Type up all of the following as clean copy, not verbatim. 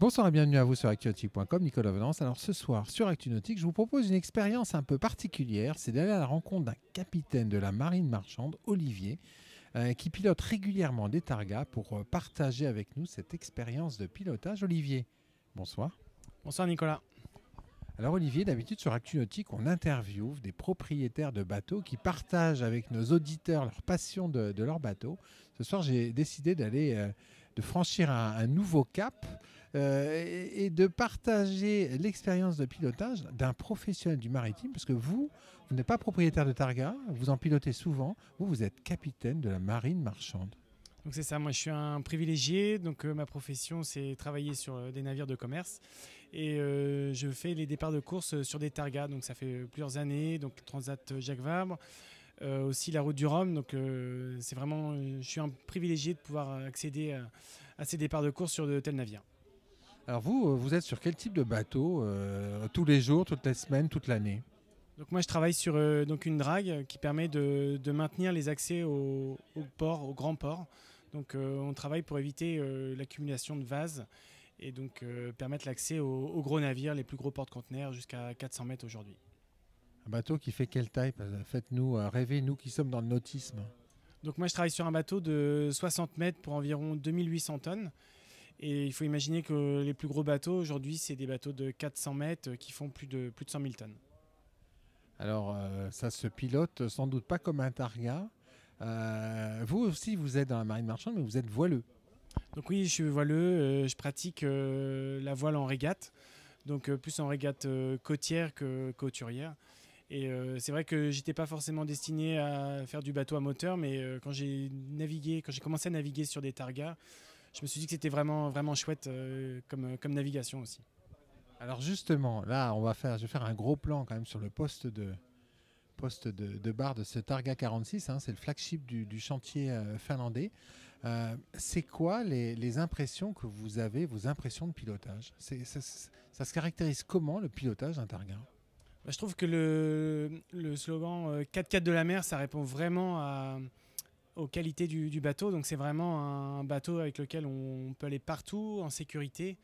Bonsoir et bienvenue à vous sur ActuNautique.com, Nicolas Venance. Alors ce soir sur ActuNautique, je vous propose une expérience un peu particulière, c'est d'aller à la rencontre d'un capitaine de la marine marchande, Olivier, qui pilote régulièrement des targas pour partager avec nous cette expérience de pilotage. Olivier, bonsoir. Bonsoir Nicolas. Alors Olivier, d'habitude sur ActuNautique, on interviewe des propriétaires de bateaux qui partagent avec nos auditeurs leur passion de leur bateau. Ce soir, j'ai décidé de franchir un nouveau cap et de partager l'expérience de pilotage d'un professionnel du maritime, parce que vous n'êtes pas propriétaire de targa, vous en pilotez souvent, vous êtes capitaine de la marine marchande. Donc c'est ça, moi je suis un privilégié, donc ma profession c'est travailler sur des navires de commerce et je fais les départs de course sur des targas, donc ça fait plusieurs années, donc Transat Jacques Vabre, aussi la route du Rhum, donc c'est vraiment, je suis un privilégié de pouvoir accéder à ces départs de course sur de tels navires. Alors vous êtes sur quel type de bateau tous les jours, toutes les semaines, toute l'année? Donc moi je travaille sur donc une drague qui permet de maintenir les accès au port, au grand port. Donc on travaille pour éviter l'accumulation de vases et donc permettre l'accès aux gros navires, les plus gros porte-conteneurs jusqu'à 400 mètres aujourd'hui. Un bateau qui fait quelle taille? Faites-nous rêver, nous qui sommes dans le nautisme. Donc moi je travaille sur un bateau de 60 mètres pour environ 2800 tonnes. Et il faut imaginer que les plus gros bateaux aujourd'hui c'est des bateaux de 400 mètres qui font plus de 100 000 tonnes. Alors ça se pilote sans doute pas comme un targa. Vous aussi vous êtes dans la marine marchande, mais vous êtes voileux. Donc oui, je suis voileux, je pratique la voile en régate, donc plus en régate côtière que hauturière. Et c'est vrai que j'étais pas forcément destiné à faire du bateau à moteur, mais quand j'ai commencé à naviguer sur des targas, je me suis dit que c'était vraiment, vraiment chouette comme navigation aussi. Alors justement, là je vais faire un gros plan quand même sur le poste de barre de ce Targa 46, hein, c'est le flagship du chantier finlandais. C'est quoi les impressions que vous avez, vos impressions de pilotage? Ça se caractérise comment le pilotage d'un Targa? Bah, je trouve que le slogan 4x4 de la mer, ça répond vraiment aux qualités du bateau. Donc c'est vraiment un bateau avec lequel on peut aller partout en sécurité,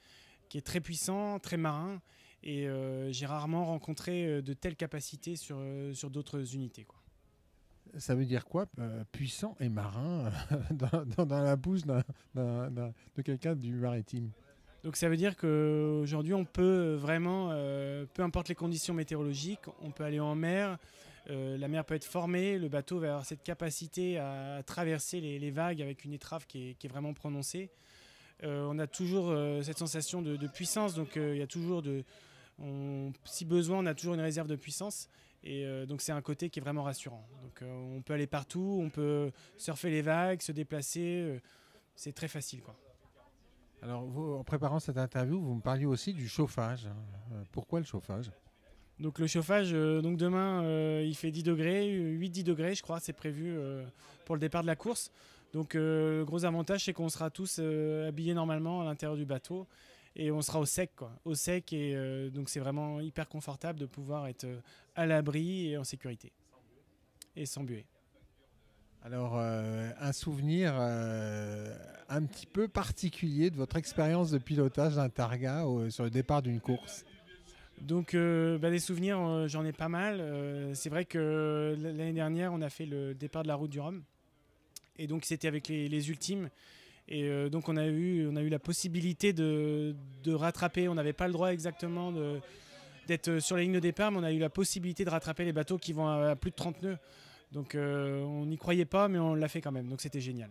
qui est très puissant, très marin. Et j'ai rarement rencontré de telles capacités sur d'autres unités, quoi. Ça veut dire quoi, puissant et marin, dans la bouche de quelqu'un du maritime? Donc ça veut dire qu'aujourd'hui on peut vraiment, peu importe les conditions météorologiques, on peut aller en mer, la mer peut être formée, le bateau va avoir cette capacité à traverser les vagues avec une étrave qui est vraiment prononcée. On a toujours cette sensation de puissance, donc il y a toujours si besoin, on a toujours une réserve de puissance. Et donc c'est un côté qui est vraiment rassurant. Donc on peut aller partout, on peut surfer les vagues, se déplacer, c'est très facile, quoi. Alors vous, en préparant cette interview, vous me parliez aussi du chauffage. Pourquoi le chauffage? Donc le chauffage, donc demain il fait 10 degrés, 8-10 degrés je crois, c'est prévu pour le départ de la course. Donc le gros avantage c'est qu'on sera tous habillés normalement à l'intérieur du bateau et on sera au sec, quoi. Au sec et donc c'est vraiment hyper confortable de pouvoir être à l'abri et en sécurité et sans buée. Alors un souvenir un petit peu particulier de votre expérience de pilotage d'un Targa sur le départ d'une course? Donc des souvenirs, j'en ai pas mal. C'est vrai que l'année dernière, on a fait le départ de la route du Rhum. Et donc c'était avec les ultimes. Et donc on a eu la possibilité de rattraper. On n'avait pas le droit exactement d'être sur la ligne de départ, mais on a eu la possibilité de rattraper les bateaux qui vont à plus de 30 nœuds. Donc on n'y croyait pas, mais on l'a fait quand même. Donc c'était génial.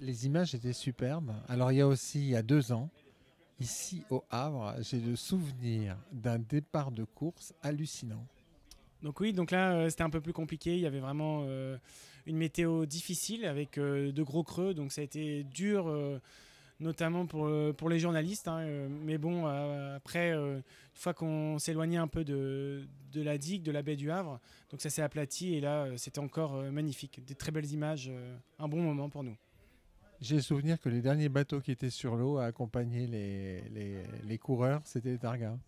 Les images étaient superbes. Alors il y a 2 ans, ici au Havre, j'ai le souvenir d'un départ de course hallucinant. Donc oui, donc là c'était un peu plus compliqué. Il y avait vraiment une météo difficile avec de gros creux. Donc ça a été dur, notamment pour les journalistes, hein. Mais bon, après, une fois qu'on s'éloignait un peu de la digue, de la baie du Havre, donc ça s'est aplati et là c'était encore magnifique. Des très belles images, un bon moment pour nous. J'ai le souvenir que les derniers bateaux qui étaient sur l'eau à accompagner les coureurs, c'était les Targas.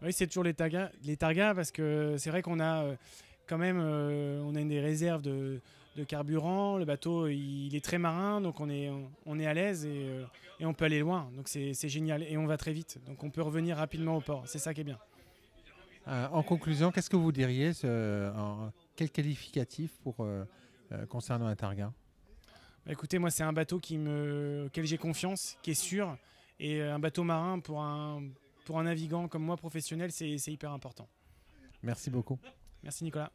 Oui, c'est toujours les targas parce que c'est vrai qu'on a quand même on a des réserves de carburant. Le bateau, il est très marin, donc on est à l'aise et on peut aller loin. Donc c'est génial et on va très vite. Donc on peut revenir rapidement au port. C'est ça qui est bien. En conclusion, qu'est-ce que vous diriez, quel qualificatif concernant un Targa? Bah, écoutez, moi c'est un bateau auquel j'ai confiance, qui est sûr. Et un bateau marin pour un navigant comme moi professionnel, c'est hyper important. Merci beaucoup. Merci Nicolas.